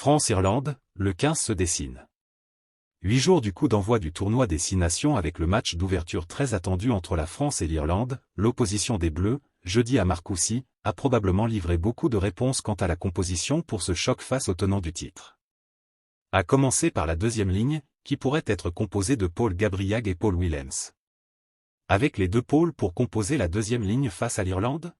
France-Irlande, le 15 se dessine. 8 jours du coup d'envoi du tournoi des 6 nations avec le match d'ouverture très attendu entre la France et l'Irlande, l'opposition des Bleus, jeudi à Marcoussis, a probablement livré beaucoup de réponses quant à la composition pour ce choc face aux tenants du titre. À commencer par la deuxième ligne, qui pourrait être composée de Paul Gabriag et Paul Willems. Avec les deux pôles pour composer la deuxième ligne face à l'Irlande?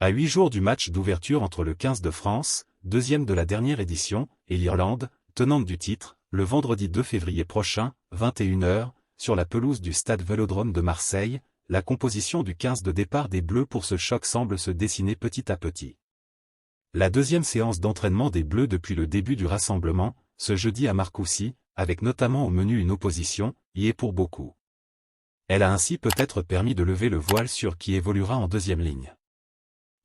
À 8 jours du match d'ouverture entre le 15 de France, deuxième de la dernière édition, et l'Irlande, tenante du titre, le vendredi 2 février prochain, 21 h, sur la pelouse du stade Vélodrome de Marseille, la composition du 15 de départ des Bleus pour ce choc semble se dessiner petit à petit. La deuxième séance d'entraînement des Bleus depuis le début du rassemblement, ce jeudi à Marcoussis, avec notamment au menu une opposition, y est pour beaucoup. Elle a ainsi peut-être permis de lever le voile sur qui évoluera en deuxième ligne.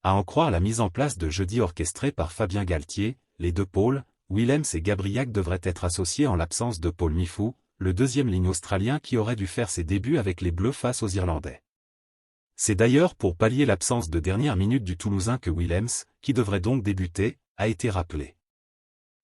À en croire la mise en place de jeudi orchestrée par Fabien Galtier, les deux pôles, Willems et Gabriag devraient être associés en l'absence de Paul Mifou, le deuxième ligne australien qui aurait dû faire ses débuts avec les Bleus face aux Irlandais. C'est d'ailleurs pour pallier l'absence de dernière minute du Toulousain que Willems, qui devrait donc débuter, a été rappelé.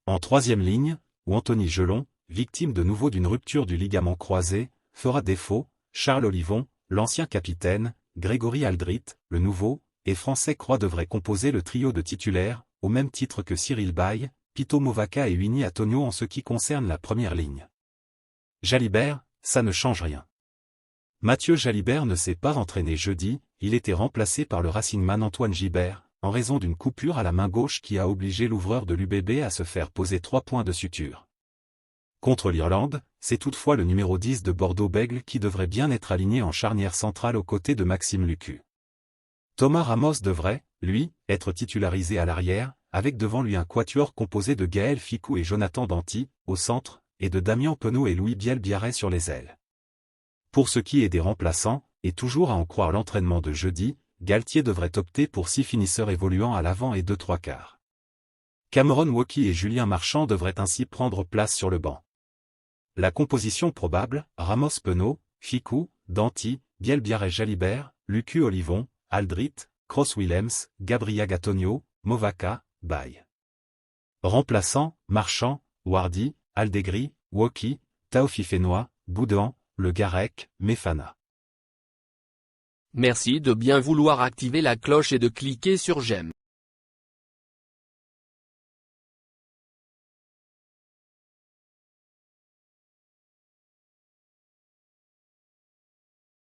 En troisième ligne, où Anthony Gelon, victime de nouveau d'une rupture du ligament croisé, fera défaut, Charles Olivon, l'ancien capitaine, Grégory Aldrit, le nouveau, et Français Croix devraient composer le trio de titulaires, au même titre que Cyril Baille, Pito Movaka et Winnie Atonio en ce qui concerne la première ligne. Jalibert, ça ne change rien. Mathieu Jalibert ne s'est pas entraîné jeudi, il était remplacé par le Racingman Antoine Gibert, en raison d'une coupure à la main gauche qui a obligé l'ouvreur de l'UBB à se faire poser 3 points de suture. Contre l'Irlande, c'est toutefois le numéro 10 de Bordeaux-Bègles qui devrait bien être aligné en charnière centrale aux côtés de Maxime Lucu. Thomas Ramos devrait, lui, être titularisé à l'arrière, avec devant lui un quatuor composé de Gaël Ficou et Jonathan Danty, au centre, et de Damien Penaud et Louis Biel-Biarret sur les ailes. Pour ce qui est des remplaçants, et toujours à en croire l'entraînement de jeudi, Galtier devrait opter pour 6 finisseurs évoluant à l'avant et 2 3/4. Cameron Wauquiez et Julien Marchand devraient ainsi prendre place sur le banc. La composition probable, Ramos Penaud, Ficou, Danty, Biel-Biarret Jalibert, Lucu Olivon, Aldrit, Cross Willems, Gabriag Atonio, Movaka, Baille. Remplaçants, Marchand, Wardy, Aldegri, Wauquiez, Taofi Fenoy, Boudin, Le Garec, Mefana. Merci de bien vouloir activer la cloche et de cliquer sur j'aime.